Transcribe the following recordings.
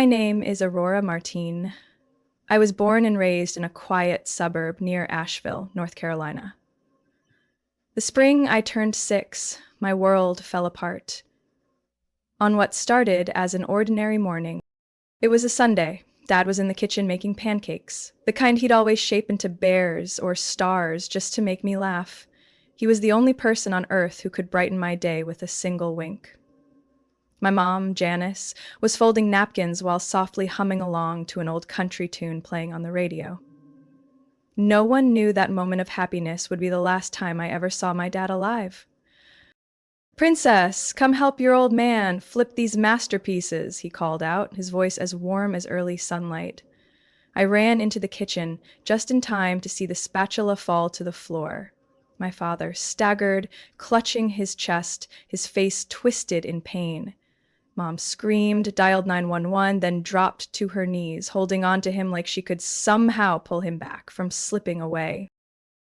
My name is Aurora Martine. I was born and raised in a quiet suburb near Asheville, North Carolina. The spring I turned 6, my world fell apart. On what started as an ordinary morning, it was a Sunday. Dad was in the kitchen making pancakes, the kind he'd always shape into bears or stars just to make me laugh. He was the only person on earth who could brighten my day with a single wink. My mom, Janice, was folding napkins while softly humming along to an old country tune playing on the radio. No one knew that moment of happiness would be the last time I ever saw my dad alive. "Princess, come help your old man flip these masterpieces," he called out, his voice as warm as early sunlight. I ran into the kitchen, just in time to see the spatula fall to the floor. My father staggered, clutching his chest, his face twisted in pain. Mom screamed, dialed 911, then dropped to her knees, holding on to him like she could somehow pull him back from slipping away.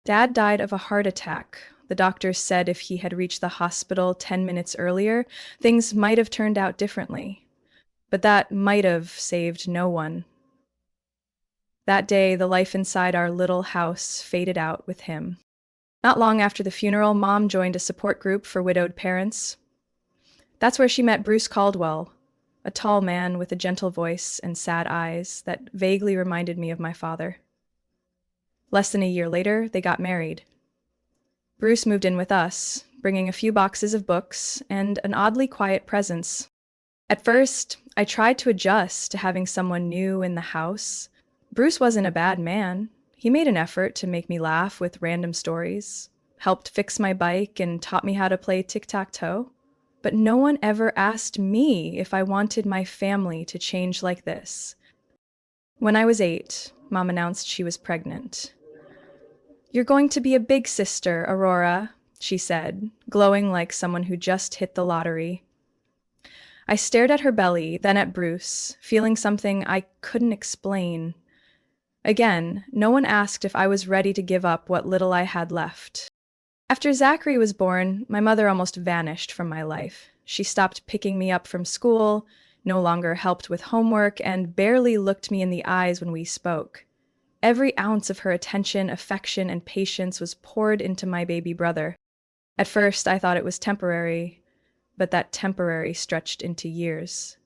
Dad died of a heart attack. The doctors said if he had reached the hospital 10 minutes earlier, things might have turned out differently. But that might have saved no one. That day, the life inside our little house faded out with him. Not long after the funeral, Mom joined a support group for widowed parents. That's where she met Bruce Caldwell, a tall man with a gentle voice and sad eyes that vaguely reminded me of my father. Less than a year later, they got married. Bruce moved in with us, bringing a few boxes of books and an oddly quiet presence. At first, I tried to adjust to having someone new in the house. Bruce wasn't a bad man. He made an effort to make me laugh with random stories, helped fix my bike, and taught me how to play tic-tac-toe. But no one ever asked me if I wanted my family to change like this. When I was 8, Mom announced she was pregnant. "You're going to be a big sister, Aurora," she said, glowing like someone who just hit the lottery. I stared at her belly, then at Bruce, feeling something I couldn't explain. Again, no one asked if I was ready to give up what little I had left. After Zachary was born, my mother almost vanished from my life. She stopped picking me up from school, no longer helped with homework, and barely looked me in the eyes when we spoke. Every ounce of her attention, affection, and patience was poured into my baby brother. At first, I thought it was temporary, but that temporary stretched into years.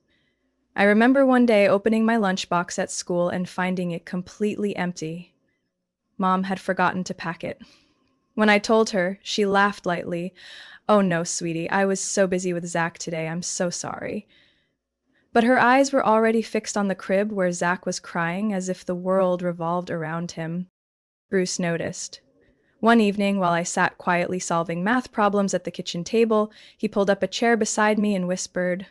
I remember one day opening my lunchbox at school and finding it completely empty. Mom had forgotten to pack it. When I told her, she laughed lightly. "Oh no, sweetie, I was so busy with Zach today, I'm so sorry." But her eyes were already fixed on the crib where Zach was crying as if the world revolved around him. Bruce noticed. One evening, while I sat quietly solving math problems at the kitchen table, he pulled up a chair beside me and whispered,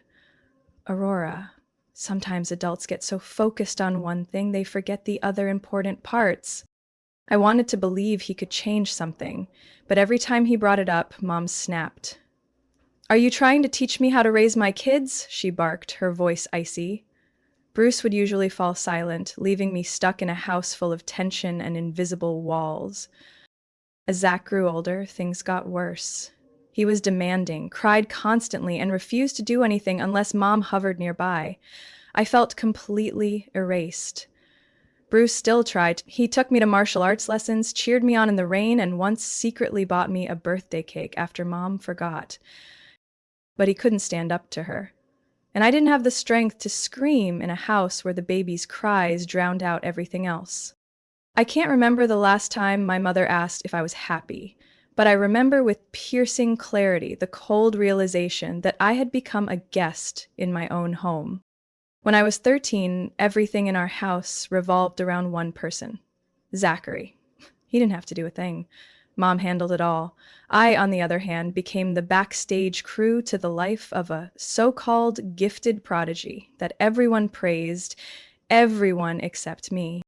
"Aurora, sometimes adults get so focused on one thing they forget the other important parts." I wanted to believe he could change something, but every time he brought it up, Mom snapped. "Are you trying to teach me how to raise my kids?" she barked, her voice icy. Bruce would usually fall silent, leaving me stuck in a house full of tension and invisible walls. As Zach grew older, things got worse. He was demanding, cried constantly, and refused to do anything unless Mom hovered nearby. I felt completely erased. Bruce still tried. He took me to martial arts lessons, cheered me on in the rain, and once secretly bought me a birthday cake after Mom forgot. But he couldn't stand up to her. And I didn't have the strength to scream in a house where the baby's cries drowned out everything else. I can't remember the last time my mother asked if I was happy, but I remember with piercing clarity the cold realization that I had become a guest in my own home. When I was 13, everything in our house revolved around one person, Zachary. He didn't have to do a thing. Mom handled it all. I, on the other hand, became the backstage crew to the life of a so-called gifted prodigy that everyone praised, everyone except me.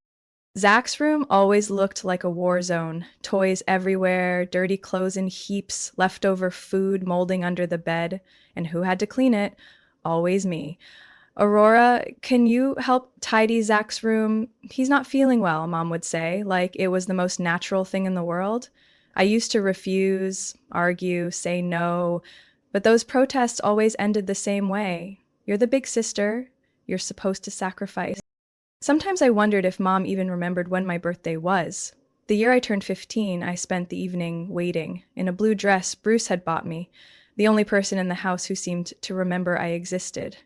Zach's room always looked like a war zone. Toys everywhere, dirty clothes in heaps, leftover food molding under the bed. And who had to clean it? Always me. "Aurora, can you help tidy Zach's room? He's not feeling well," Mom would say, like it was the most natural thing in the world. I used to refuse, argue, say no, but those protests always ended the same way. "You're the big sister. you're supposed to sacrifice. Sometimes I wondered if Mom even remembered when my birthday was. The year I turned 15, I spent the evening waiting, in a blue dress Bruce had bought me, the only person in the house who seemed to remember I existed.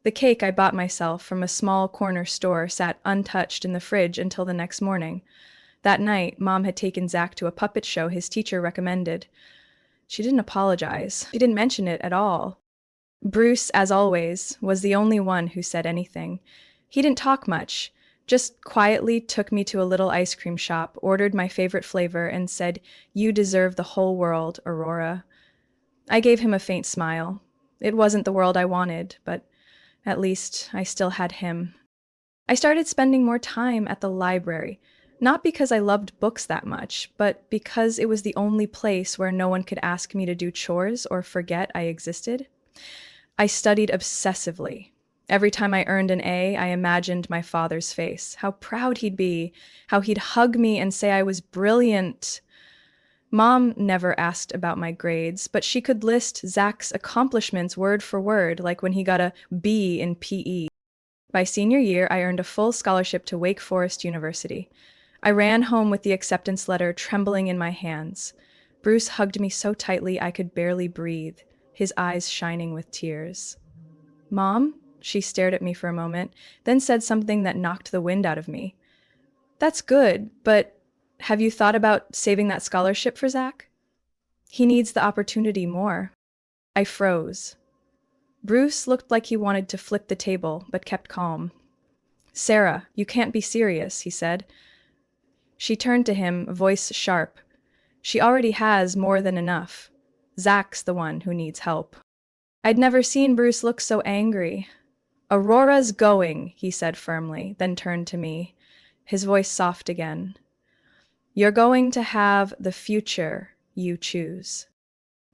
The cake I bought myself from a small corner store sat untouched in the fridge until the next morning. That night, Mom had taken Zach to a puppet show his teacher recommended. She didn't apologize. She didn't mention it at all. Bruce, as always, was the only one who said anything. He didn't talk much, just quietly took me to a little ice cream shop, ordered my favorite flavor, and said, "You deserve the whole world, Aurora." I gave him a faint smile. It wasn't the world I wanted, but at least I still had him. I started spending more time at the library, not because I loved books that much, but because it was the only place where no one could ask me to do chores or forget I existed. I studied obsessively. Every time I earned an A, I imagined my father's face, how proud he'd be, how he'd hug me and say I was brilliant. Mom never asked about my grades, but she could list Zach's accomplishments word for word, like when he got a B in PE. By senior year, I earned a full scholarship to Wake Forest University. I ran home with the acceptance letter trembling in my hands. Bruce hugged me so tightly I could barely breathe, his eyes shining with tears. "Mom?" She stared at me for a moment, then said something that knocked the wind out of me. "That's good, but have you thought about saving that scholarship for Zach? He needs the opportunity more." I froze. Bruce looked like he wanted to flip the table, but kept calm. "Sarah, you can't be serious," he said. She turned to him, voice sharp. "She already has more than enough. Zach's the one who needs help." I'd never seen Bruce look so angry. "Aurora's going," he said firmly, then turned to me, his voice soft again. "You're going to have the future you choose."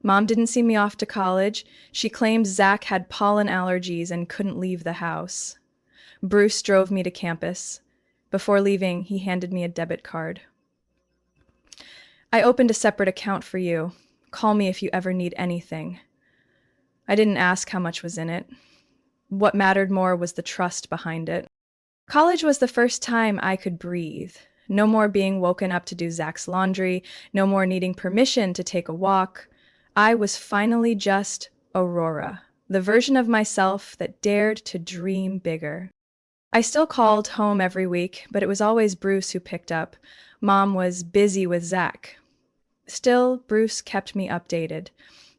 Mom didn't see me off to college. She claimed Zach had pollen allergies and couldn't leave the house. Bruce drove me to campus. Before leaving, he handed me a debit card. "I opened a separate account for you. Call me if you ever need anything." I didn't ask how much was in it. What mattered more was the trust behind it. College was the first time I could breathe. No more being woken up to do Zach's laundry, no more needing permission to take a walk. I was finally just Aurora, the version of myself that dared to dream bigger. I still called home every week, but it was always Bruce who picked up. Mom was busy with Zach. Still, Bruce kept me updated.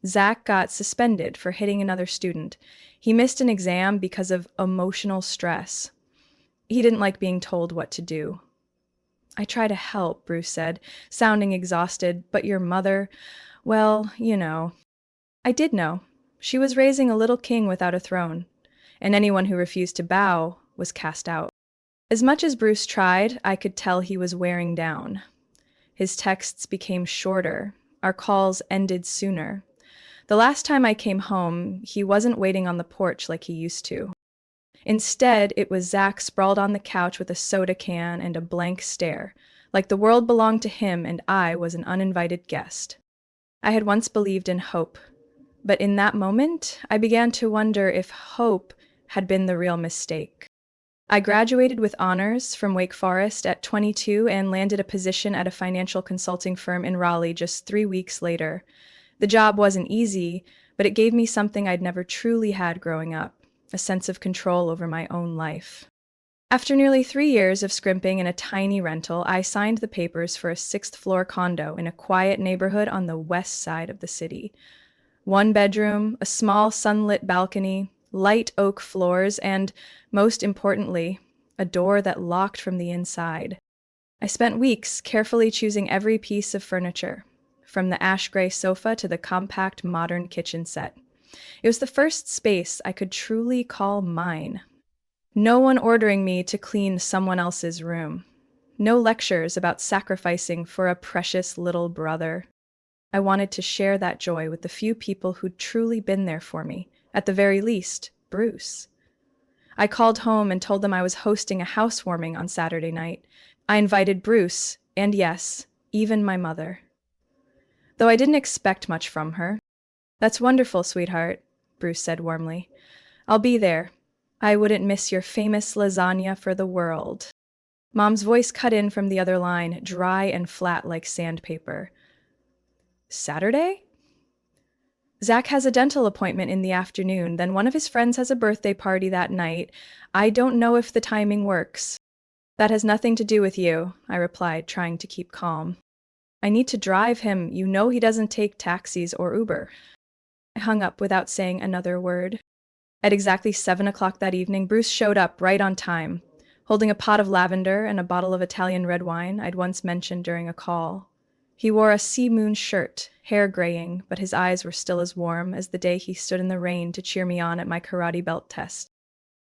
Zach got suspended for hitting another student. He missed an exam because of emotional stress. He didn't like being told what to do. "I try to help," Bruce said, sounding exhausted, "but your mother, well, you know." I did know. She was raising a little king without a throne, and anyone who refused to bow was cast out. As much as Bruce tried, I could tell he was wearing down. His texts became shorter. Our calls ended sooner. The last time I came home, he wasn't waiting on the porch like he used to. Instead, it was Zach sprawled on the couch with a soda can and a blank stare, like the world belonged to him and I was an uninvited guest. I had once believed in hope, but in that moment, I began to wonder if hope had been the real mistake. I graduated with honors from Wake Forest at 22 and landed a position at a financial consulting firm in Raleigh just 3 weeks later. The job wasn't easy, but it gave me something I'd never truly had growing up, a sense of control over my own life. After nearly 3 years of scrimping in a tiny rental, I signed the papers for a 6th-floor condo in a quiet neighborhood on the west side of the city. 1 bedroom, a small sunlit balcony, light oak floors, and, most importantly, a door that locked from the inside. I spent weeks carefully choosing every piece of furniture, from the ash gray sofa to the compact modern kitchen set. It was the first space I could truly call mine. No one ordering me to clean someone else's room. No lectures about sacrificing for a precious little brother. I wanted to share that joy with the few people who'd truly been there for me, at the very least, Bruce. I called home and told them I was hosting a housewarming on Saturday night. I invited Bruce, and yes, even my mother. Though I didn't expect much from her. "That's wonderful, sweetheart," Bruce said warmly. "I'll be there. I wouldn't miss your famous lasagna for the world. Mom's voice cut in from the other line, dry and flat like sandpaper. Saturday? Zach has a dental appointment in the afternoon, then one of his friends has a birthday party that night. I don't know if the timing works. That has nothing to do with you, I replied, trying to keep calm. I need to drive him. You know he doesn't take taxis or Uber. I hung up without saying another word. At exactly 7 o'clock that evening, Bruce showed up right on time, holding a pot of lavender and a bottle of Italian red wine I'd once mentioned during a call. He wore a sea moon shirt, hair graying, but his eyes were still as warm as the day he stood in the rain to cheer me on at my karate belt test.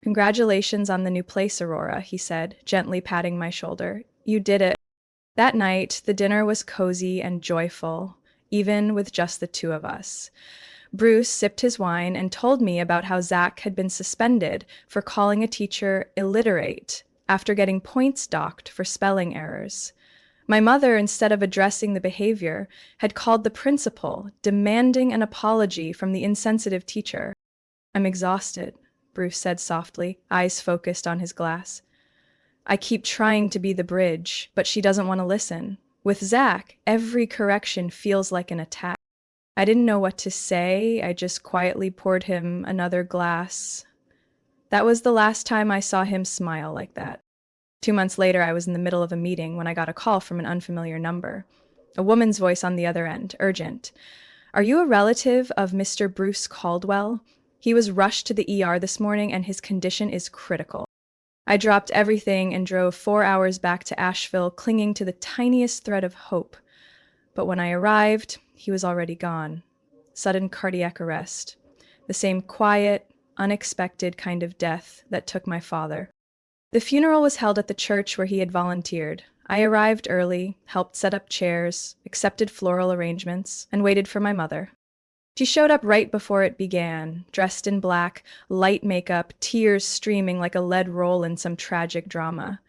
Congratulations on the new place, Aurora, he said, gently patting my shoulder. You did it. That night, the dinner was cozy and joyful, even with just the two of us. Bruce sipped his wine and told me about how Zach had been suspended for calling a teacher illiterate after getting points docked for spelling errors. My mother, instead of addressing the behavior, had called the principal, demanding an apology from the insensitive teacher. I'm exhausted, Bruce said softly, eyes focused on his glass. I keep trying to be the bridge, but she doesn't want to listen. With Zach, every correction feels like an attack. I didn't know what to say. I just quietly poured him another glass. That was the last time I saw him smile like that. 2 months later, I was in the middle of a meeting when I got a call from an unfamiliar number. A woman's voice on the other end, urgent. Are you a relative of Mr. Bruce Caldwell? He was rushed to the ER this morning and his condition is critical. I dropped everything and drove 4 hours back to Asheville, clinging to the tiniest thread of hope. But when I arrived, he was already gone. Sudden cardiac arrest. The same quiet, unexpected kind of death that took my father. The funeral was held at the church where he had volunteered. I arrived early, helped set up chairs, accepted floral arrangements, and waited for my mother. She showed up right before it began, dressed in black, light makeup, tears streaming like a lead roll in some tragic drama.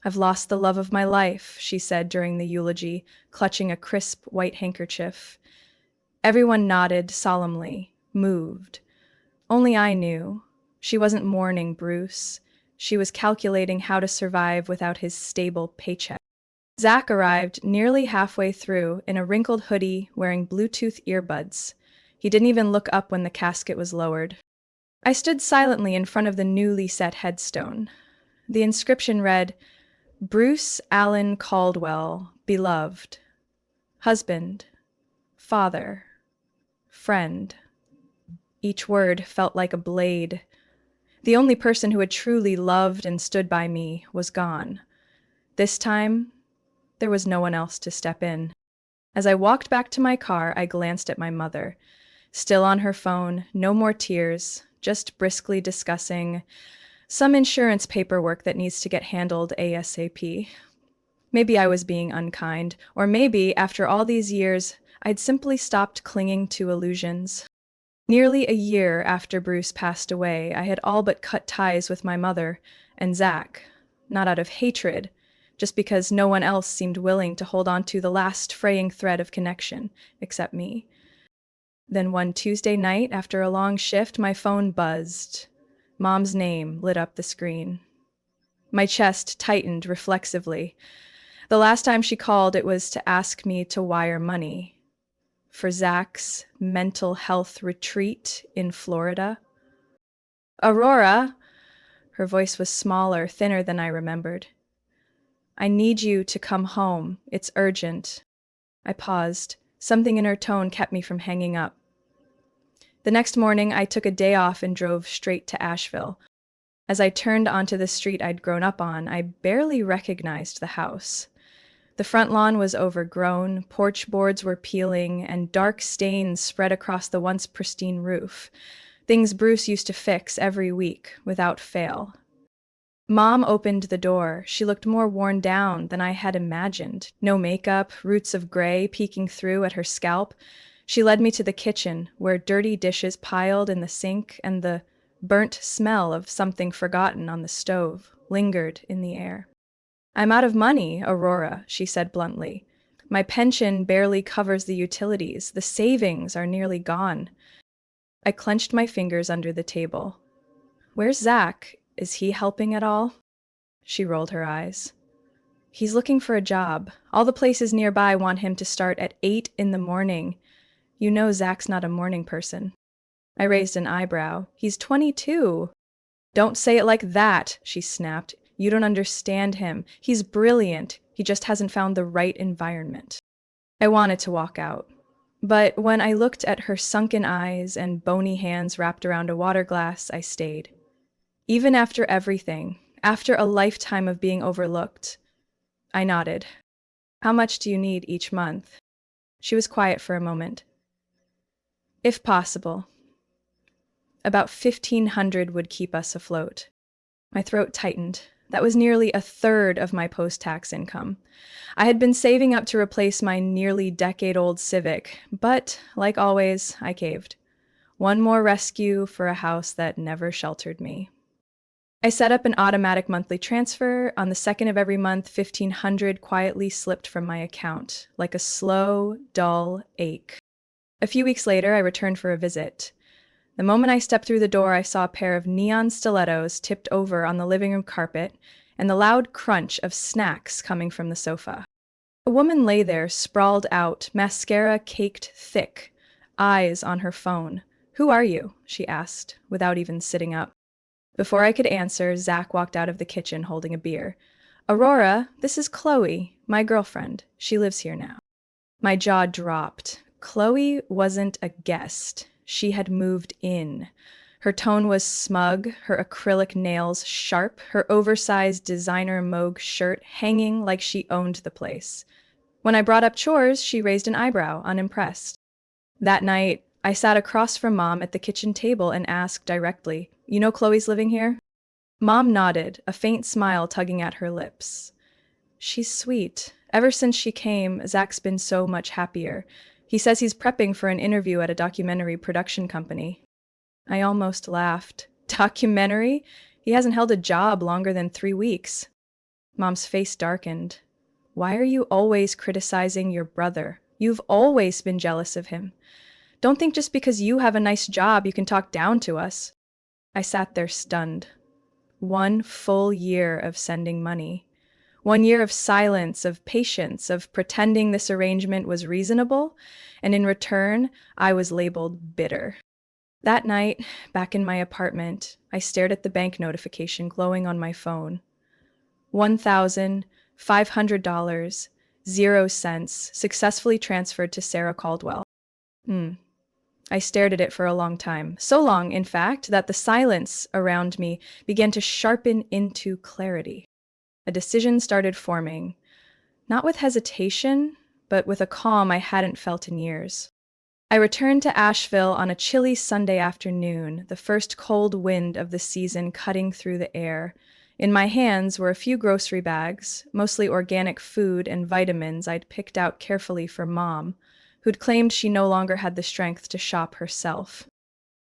I've lost the love of my life, she said during the eulogy, clutching a crisp white handkerchief. Everyone nodded solemnly, moved. Only I knew. She wasn't mourning Bruce. She was calculating how to survive without his stable paycheck. Zach arrived nearly halfway through in a wrinkled hoodie wearing Bluetooth earbuds. He didn't even look up when the casket was lowered. I stood silently in front of the newly set headstone. The inscription read, Bruce Allen Caldwell, beloved, husband, father, friend. Each word felt like a blade. The only person who had truly loved and stood by me was gone. This time, there was no one else to step in. As I walked back to my car, I glanced at my mother. Still on her phone, no more tears, just briskly discussing some insurance paperwork that needs to get handled ASAP. Maybe I was being unkind, or maybe, after all these years, I'd simply stopped clinging to illusions. Nearly a year after Bruce passed away, I had all but cut ties with my mother and Zach, not out of hatred, just because no one else seemed willing to hold on to the last fraying thread of connection, except me. Then one Tuesday night, after a long shift, my phone buzzed. Mom's name lit up the screen. My chest tightened reflexively. The last time she called, it was to ask me to wire money for Zach's mental health retreat in Florida. Aurora, her voice was smaller, thinner than I remembered. I need you to come home. It's urgent. I paused. Something in her tone kept me from hanging up. The next morning, I took a day off and drove straight to Asheville. As I turned onto the street I'd grown up on, I barely recognized the house. The front lawn was overgrown, porch boards were peeling, and dark stains spread across the once pristine roof. Things Bruce used to fix every week, without fail. Mom opened the door. She looked more worn down than I had imagined. No makeup, roots of gray peeking through at her scalp. She led me to the kitchen, where dirty dishes piled in the sink and the burnt smell of something forgotten on the stove lingered in the air. I'm out of money, Aurora, she said bluntly. My pension barely covers the utilities. The savings are nearly gone. I clenched my fingers under the table. Where's Zach? Is he helping at all? She rolled her eyes. He's looking for a job. All the places nearby want him to start at 8 in the morning. You know Zach's not a morning person. I raised an eyebrow. He's 22. Don't say it like that, she snapped. You don't understand him. He's brilliant. He just hasn't found the right environment. I wanted to walk out. But when I looked at her sunken eyes and bony hands wrapped around a water glass, I stayed. Even after everything, after a lifetime of being overlooked, I nodded. How much do you need each month? She was quiet for a moment. If possible. About 1,500 would keep us afloat. My throat tightened. That was nearly a third of my post-tax income. I had been saving up to replace my nearly decade-old Civic, but, like always, I caved. One more rescue for a house that never sheltered me. I set up an automatic monthly transfer. On the second of every month, 1,500 quietly slipped from my account, like a slow, dull ache. A few weeks later, I returned for a visit. The moment I stepped through the door, I saw a pair of neon stilettos tipped over on the living room carpet and the loud crunch of snacks coming from the sofa. A woman lay there, sprawled out, mascara caked thick, eyes on her phone. "Who are you?" she asked, without even sitting up. Before I could answer, Zach walked out of the kitchen holding a beer. "Aurora, this is Chloe, my girlfriend. She lives here now." My jaw dropped. Chloe wasn't a guest. She had moved in. Her tone was smug, her acrylic nails sharp, her oversized designer mauve shirt hanging like she owned the place. When I brought up chores, she raised an eyebrow, unimpressed. That night, I sat across from Mom at the kitchen table and asked directly, "You know Chloe's living here?" Mom nodded, a faint smile tugging at her lips. "She's sweet. Ever since she came, Zach's been so much happier. He says he's prepping for an interview at a documentary production company." I almost laughed. Documentary? He hasn't held a job longer than 3 weeks. Mom's face darkened. "Why are you always criticizing your brother? You've always been jealous of him. Don't think just because you have a nice job you can talk down to us." I sat there stunned. 1 full year of sending money. 1 year of silence, of patience, of pretending this arrangement was reasonable, and in return, I was labeled bitter. That night, back in my apartment, I stared at the bank notification glowing on my phone. $1,500, 0 cents, successfully transferred to Sarah Caldwell. I stared at it for a long time. So long, in fact, that the silence around me began to sharpen into clarity. A decision started forming, not with hesitation, but with a calm I hadn't felt in years. I returned to Asheville on a chilly Sunday afternoon, the first cold wind of the season cutting through the air. In my hands were a few grocery bags, mostly organic food and vitamins I'd picked out carefully for Mom, who'd claimed she no longer had the strength to shop herself.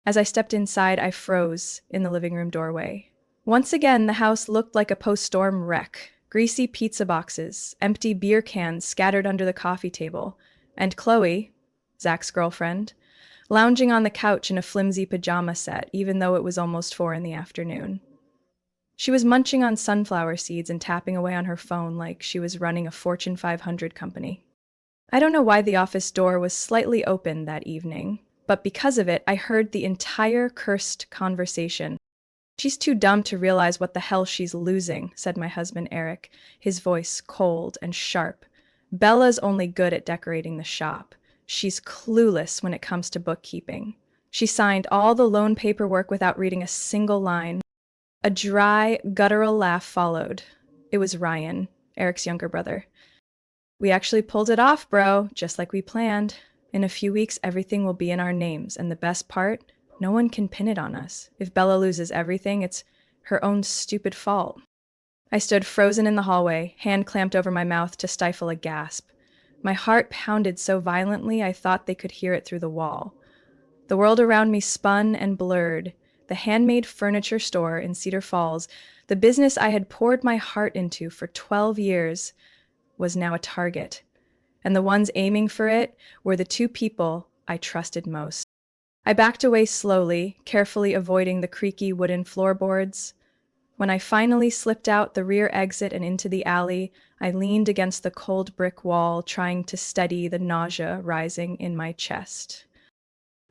As I stepped inside, I froze in the living room doorway. Once again, the house looked like a post-storm wreck. Greasy pizza boxes, empty beer cans scattered under the coffee table, and Chloe, Zach's girlfriend, lounging on the couch in a flimsy pajama set, even though it was almost 4 in the afternoon. She was munching on sunflower seeds and tapping away on her phone like she was running a Fortune 500 company. I don't know why the office door was slightly open that evening, but because of it, I heard the entire cursed conversation. "She's too dumb to realize what the hell she's losing," said my husband Eric, his voice cold and sharp. "Bella's only good at decorating the shop. She's clueless when it comes to bookkeeping. She signed all the loan paperwork without reading a single line." A dry, guttural laugh followed. It was Ryan, Eric's younger brother. "We actually pulled it off, bro, just like we planned. In a few weeks, everything will be in our names, and the best part, no one can pin it on us. If Bella loses everything, it's her own stupid fault." I stood frozen in the hallway, hand clamped over my mouth to stifle a gasp. My heart pounded so violently I thought they could hear it through the wall. The world around me spun and blurred. The handmade furniture store in Cedar Falls, the business I had poured my heart into for 12 years, was now a target. And the ones aiming for it were the 2 people I trusted most. I backed away slowly, carefully avoiding the creaky wooden floorboards. When I finally slipped out the rear exit and into the alley, I leaned against the cold brick wall, trying to steady the nausea rising in my chest.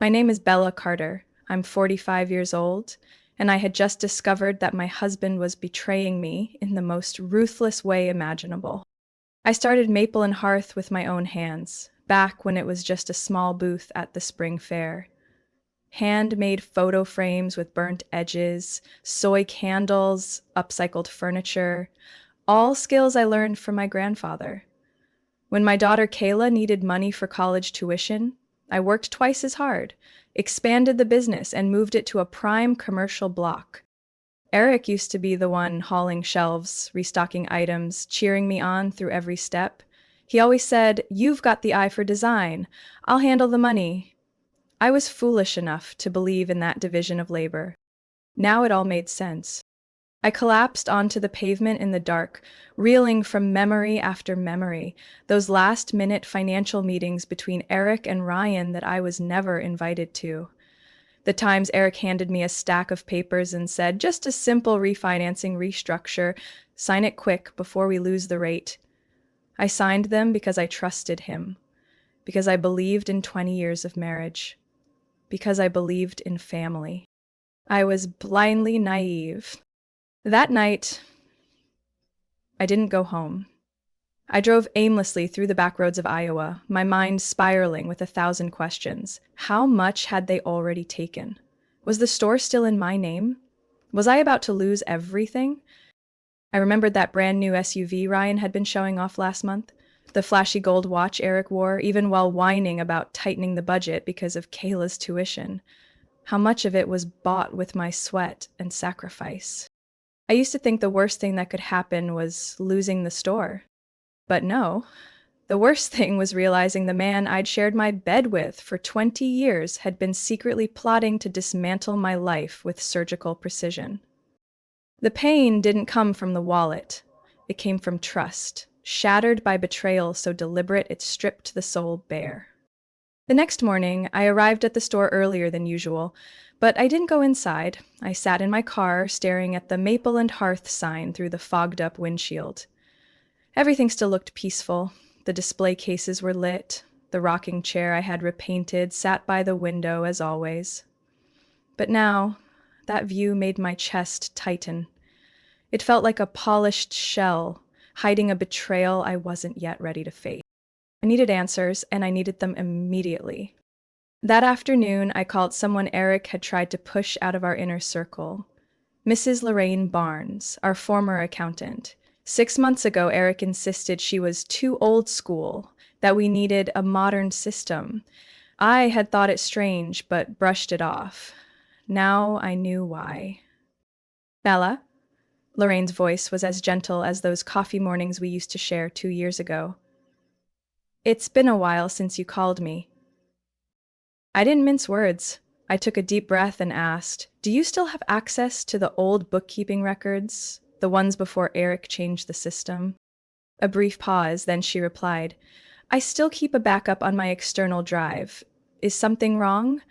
My name is Bella Carter. I'm 45 years old, and I had just discovered that my husband was betraying me in the most ruthless way imaginable. I started Maple and Hearth with my own hands, back when it was just a small booth at the spring fair. Handmade photo frames with burnt edges, soy candles, upcycled furniture, all skills I learned from my grandfather. When my daughter Kayla needed money for college tuition, I worked twice as hard, expanded the business, and moved it to a prime commercial block. Eric used to be the one hauling shelves, restocking items, cheering me on through every step. He always said, "You've got the eye for design. I'll handle the money." I was foolish enough to believe in that division of labor. Now it all made sense. I collapsed onto the pavement in the dark, reeling from memory after memory, those last-minute financial meetings between Eric and Ryan that I was never invited to. The times Eric handed me a stack of papers and said, "Just a simple refinancing restructure, sign it quick before we lose the rate." I signed them because I trusted him, because I believed in 20 years of marriage, because I believed in family. I was blindly naive. That night, I didn't go home. I drove aimlessly through the back roads of Iowa, my mind spiraling with 1,000 questions. How much had they already taken? Was the store still in my name? Was I about to lose everything? I remembered that brand new SUV Ryan had been showing off last month, the flashy gold watch Eric wore, even while whining about tightening the budget because of Kayla's tuition. How much of it was bought with my sweat and sacrifice? I used to think the worst thing that could happen was losing the store. But no, the worst thing was realizing the man I'd shared my bed with for 20 years had been secretly plotting to dismantle my life with surgical precision. The pain didn't come from the wallet. It came from trust, shattered by betrayal so deliberate it stripped the soul bare. The next morning, I arrived at the store earlier than usual, but I didn't go inside. I sat in my car, staring at the Maple and Hearth sign through the fogged-up windshield. Everything still looked peaceful. The display cases were lit. The rocking chair I had repainted sat by the window as always. But now, that view made my chest tighten. It felt like a polished shell, hiding a betrayal I wasn't yet ready to face. I needed answers, and I needed them immediately. That afternoon, I called someone Eric had tried to push out of our inner circle. Mrs. Lorraine Barnes, our former accountant. 6 months ago, Eric insisted she was too old school, that we needed a modern system. I had thought it strange, but brushed it off. Now I knew why. "Bella?" Lorraine's voice was as gentle as those coffee mornings we used to share 2 years ago. "It's been a while since you called me." I didn't mince words. I took a deep breath and asked, "Do you still have access to the old bookkeeping records, the ones before Eric changed the system?" A brief pause, then she replied, "I still keep a backup on my external drive. Is something wrong?"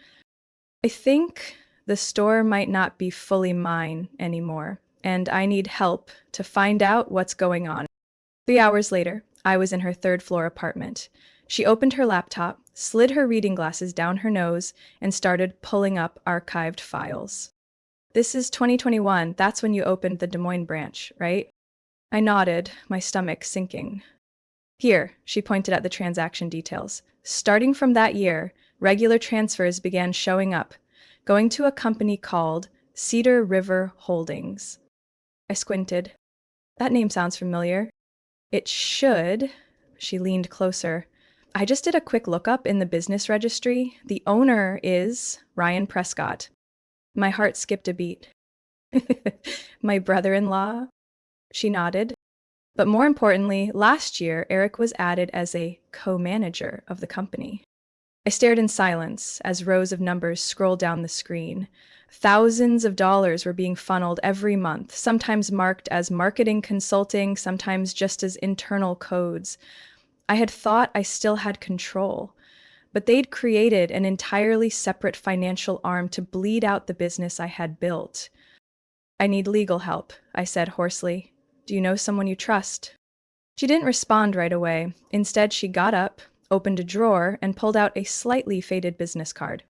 "I think the store might not be fully mine anymore, and I need help to find out what's going on." 3 hours later, I was in her third-floor apartment. She opened her laptop, slid her reading glasses down her nose, and started pulling up archived files. "This is 2021. That's when you opened the Des Moines branch, right?" I nodded, my stomach sinking. "Here," she pointed at the transaction details. "Starting from that year, regular transfers began showing up, going to a company called Cedar River Holdings." I squinted. That name sounds familiar. "It should." She leaned closer. "I just did a quick lookup in the business registry. The owner is Ryan Prescott." My heart skipped a beat. "My brother-in-law?" She nodded. "But more importantly, last year, Eric was added as a co-manager of the company." I stared in silence as rows of numbers scrolled down the screen. Thousands of dollars were being funneled every month, sometimes marked as marketing consulting, sometimes just as internal codes. I had thought I still had control, but they'd created an entirely separate financial arm to bleed out the business I had built. I need legal help, I said hoarsely. Do you know someone you trust? She didn't respond right away. Instead, she got up, opened a drawer, and pulled out a slightly faded business card.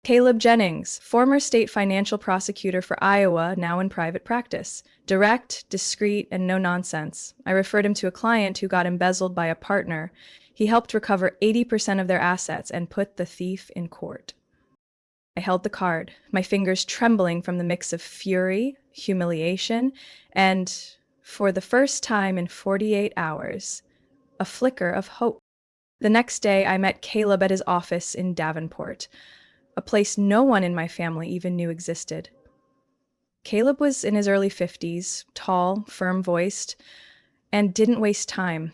Caleb Jennings, former state financial prosecutor for Iowa, now in private practice. Direct, discreet, and no nonsense. I referred him to a client who got embezzled by a partner. He helped recover 80% of their assets and put the thief in court. I held the card, my fingers trembling from the mix of fury, humiliation, and, for the first time in 48 hours, a flicker of hope. The next day, I met Caleb at his office in Davenport, a place no one in my family even knew existed. Caleb was in his early 50s, tall, firm-voiced, and didn't waste time.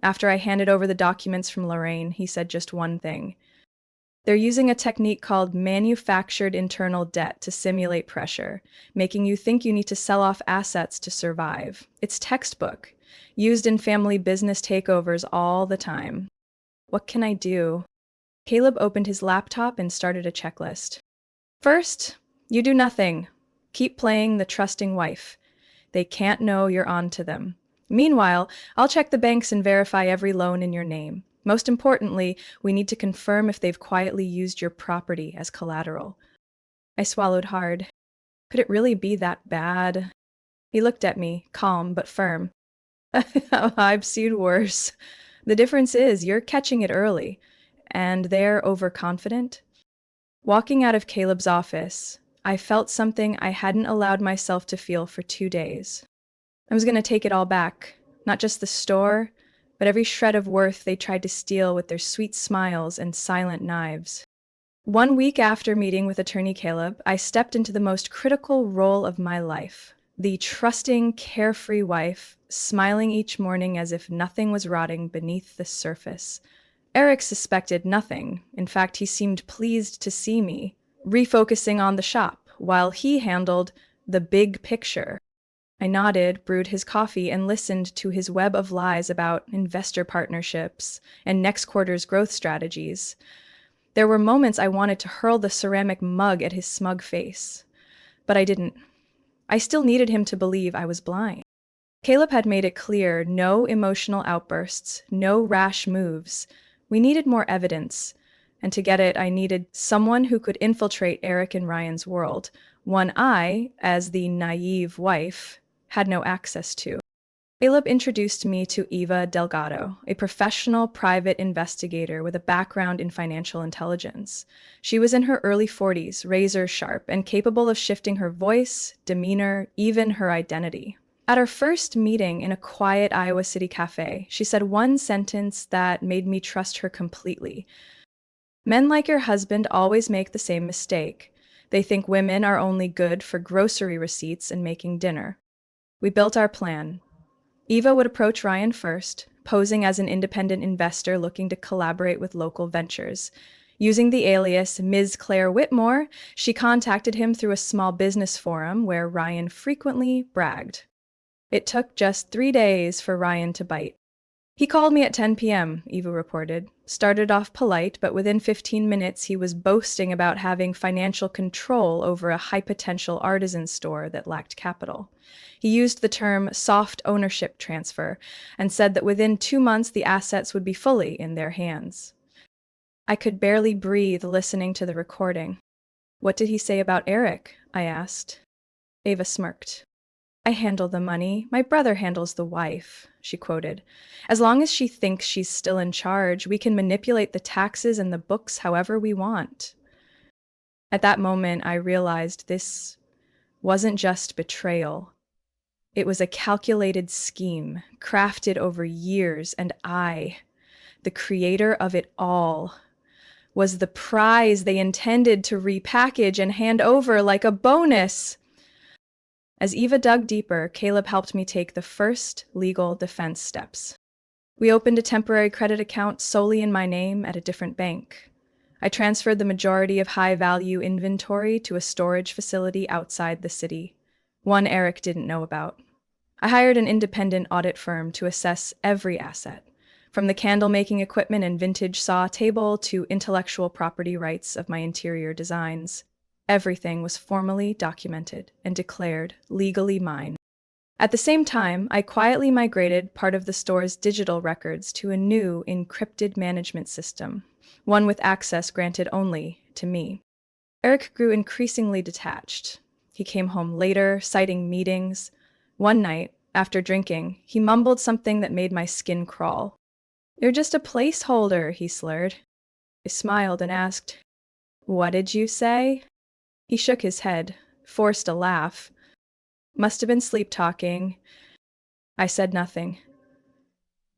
After I handed over the documents from Lorraine, he said just one thing. They're using a technique called manufactured internal debt to simulate pressure, making you think you need to sell off assets to survive. It's textbook, used in family business takeovers all the time. What can I do? Caleb opened his laptop and started a checklist. First, you do nothing. Keep playing the trusting wife. They can't know you're on to them. Meanwhile, I'll check the banks and verify every loan in your name. Most importantly, we need to confirm if they've quietly used your property as collateral. I swallowed hard. Could it really be that bad? He looked at me, calm but firm. I've seen worse. The difference is you're catching it early, and they're overconfident. Walking out of Caleb's office, I felt something I hadn't allowed myself to feel for 2 days. I was going to take it all back, not just the store, but every shred of worth they tried to steal with their sweet smiles and silent knives. 1 week after meeting with attorney Caleb, I stepped into the most critical role of my life. The trusting, carefree wife, smiling each morning as if nothing was rotting beneath the surface. Eric suspected nothing. In fact, he seemed pleased to see me, refocusing on the shop, while he handled the big picture. I nodded, brewed his coffee, and listened to his web of lies about investor partnerships and next quarter's growth strategies. There were moments I wanted to hurl the ceramic mug at his smug face, but I didn't. I still needed him to believe I was blind. Caleb had made it clear, no emotional outbursts, no rash moves. We needed more evidence, and to get it, I needed someone who could infiltrate Eric and Ryan's world, one I, as the naive wife, had no access to. Caleb introduced me to Eva Delgado, a professional private investigator with a background in financial intelligence. She was in her early 40s, razor sharp, and capable of shifting her voice, demeanor, even her identity. At our first meeting in a quiet Iowa City cafe, she said one sentence that made me trust her completely. Men like your husband always make the same mistake. They think women are only good for grocery receipts and making dinner. We built our plan. Eva would approach Ryan first, posing as an independent investor looking to collaborate with local ventures. Using the alias Ms. Claire Whitmore, she contacted him through a small business forum where Ryan frequently bragged. It took just 3 days for Ryan to bite. He called me at 10 p.m., Eva reported. Started off polite, but within 15 minutes he was boasting about having financial control over a high-potential artisan store that lacked capital. He used the term soft ownership transfer and said that within 2 months the assets would be fully in their hands. I could barely breathe listening to the recording. What did he say about Eric? I asked. Eva smirked. I handle the money. My brother handles the wife, she quoted. As long as she thinks she's still in charge, we can manipulate the taxes and the books however we want. At that moment, I realized this wasn't just betrayal. It was a calculated scheme, crafted over years, and I, the creator of it all, was the prize they intended to repackage and hand over like a bonus. As Eva dug deeper, Caleb helped me take the first legal defense steps. We opened a temporary credit account solely in my name at a different bank. I transferred the majority of high-value inventory to a storage facility outside the city, one Eric didn't know about. I hired an independent audit firm to assess every asset, From the candle-making equipment and vintage saw table to intellectual property rights of my interior designs, everything was formally documented and declared legally mine. At the same time, I quietly migrated part of the store's digital records to a new encrypted management system, one with access granted only to me. Eric grew increasingly detached. He came home later, citing meetings. One night, after drinking, he mumbled something that made my skin crawl. "You're just a placeholder," he slurred. I smiled and asked, "What did you say?" He shook his head, forced a laugh. "Must have been sleep-talking." I said nothing.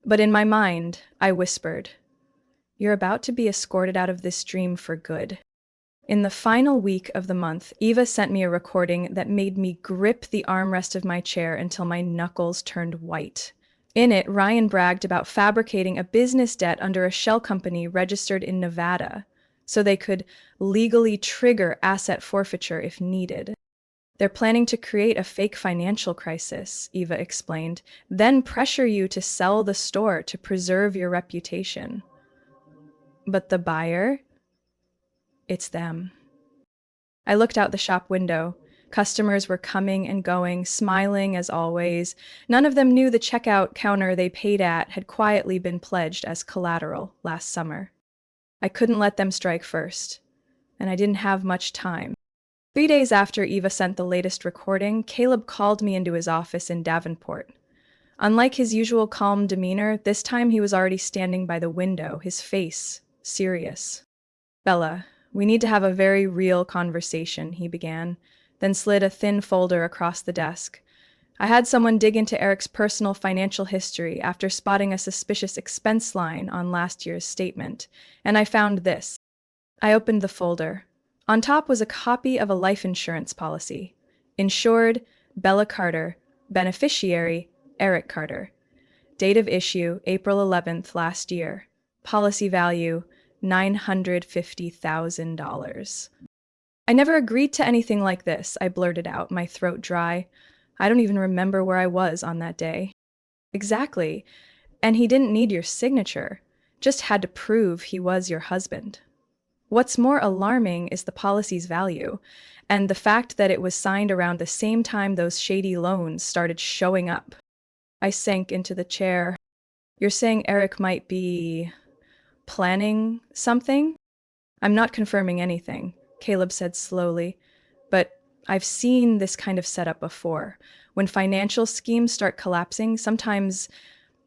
But in my mind, I whispered, "You're about to be escorted out of this dream for good." In the final week of the month, Eva sent me a recording that made me grip the armrest of my chair until my knuckles turned white. In it, Ryan bragged about fabricating a business debt under a shell company registered in Nevada, so they could legally trigger asset forfeiture if needed. "They're planning to create a fake financial crisis," Eva explained, "then pressure you to sell the store to preserve your reputation." But the buyer? It's them. I looked out the shop window. Customers were coming and going, smiling as always. None of them knew the checkout counter they paid at had quietly been pledged as collateral last summer. I couldn't let them strike first, and I didn't have much time. 3 days after Eva sent the latest recording, Caleb called me into his office in Davenport. Unlike his usual calm demeanor, this time he was already standing by the window, his face serious. "Bella, we need to have a very real conversation," he began, then slid a thin folder across the desk. "I had someone dig into Eric's personal financial history after spotting a suspicious expense line on last year's statement, and I found this." I opened the folder. On top was a copy of a life insurance policy. Insured, Bella Carter. Beneficiary, Eric Carter. Date of issue, April 11th last year. Policy value, $950,000. "I never agreed to anything like this," I blurted out, my throat dry. "I don't even remember where I was on that day." "Exactly. And he didn't need your signature. Just had to prove he was your husband. What's more alarming is the policy's value, and the fact that it was signed around the same time those shady loans started showing up." I sank into the chair. "You're saying Eric might be planning something?" "I'm not confirming anything," Caleb said slowly, "but I've seen this kind of setup before. When financial schemes start collapsing, sometimes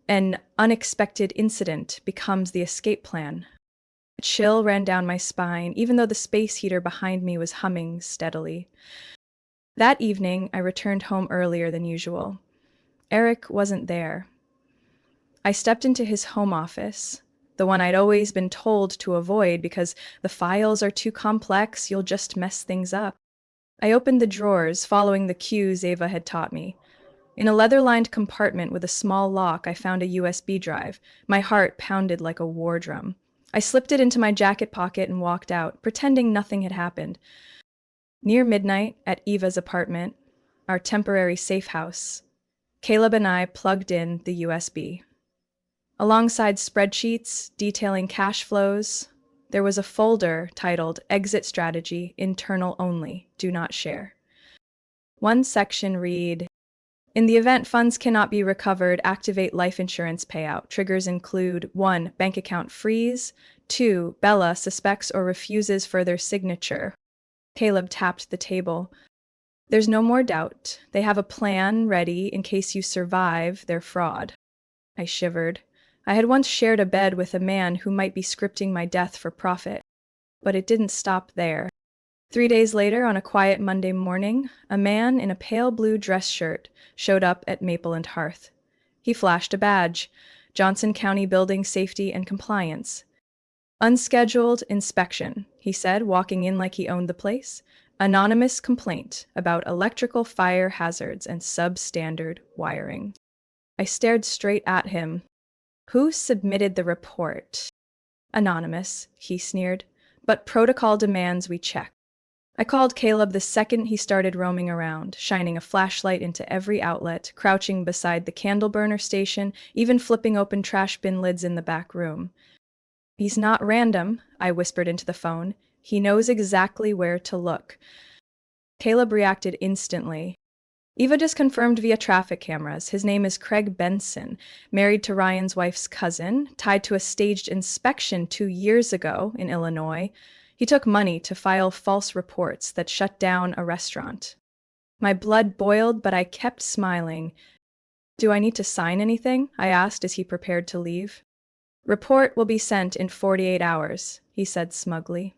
an unexpected incident becomes the escape plan." A chill ran down my spine, even though the space heater behind me was humming steadily. That evening, I returned home earlier than usual. Eric wasn't there. I stepped into his home office, the one I'd always been told to avoid because the files are too complex, you'll just mess things up. I opened the drawers, following the cues Ava had taught me. In a leather-lined compartment with a small lock, I found a USB drive. My heart pounded like a war drum. I slipped it into my jacket pocket and walked out, pretending nothing had happened. Near midnight, at Eva's apartment, our temporary safe house, Caleb and I plugged in the USB. Alongside spreadsheets detailing cash flows, there was a folder titled Exit Strategy, Internal Only, Do Not Share. One section read, "In the event funds cannot be recovered, activate life insurance payout. Triggers include 1. Bank account freeze. 2. Bella suspects or refuses further signature." Caleb tapped the table. "There's no more doubt. They have a plan ready in case you survive their fraud." I shivered. I had once shared a bed with a man who might be scripting my death for profit. But it didn't stop there. 3 days later, on a quiet Monday morning, a man in a pale blue dress shirt showed up at Maple and Hearth. He flashed a badge, Johnson County Building Safety and Compliance. "Unscheduled inspection," he said, walking in like he owned the place. "Anonymous complaint about electrical fire hazards and substandard wiring." I stared straight at him. "Who submitted the report?" "Anonymous," he sneered, "but protocol demands we check." I called Caleb the second he started roaming around, shining a flashlight into every outlet, crouching beside the candle burner station, even flipping open trash bin lids in the back room. He's not random, I whispered into the phone. He knows exactly where to look. Caleb reacted instantly. Eva just confirmed via traffic cameras. His name is Craig Benson, married to Ryan's wife's cousin, tied to a staged inspection 2 years ago in Illinois. He took money to file false reports that shut down a restaurant. My blood boiled, but I kept smiling. Do I need to sign anything? I asked as he prepared to leave. Report will be sent in 48 hours, he said smugly.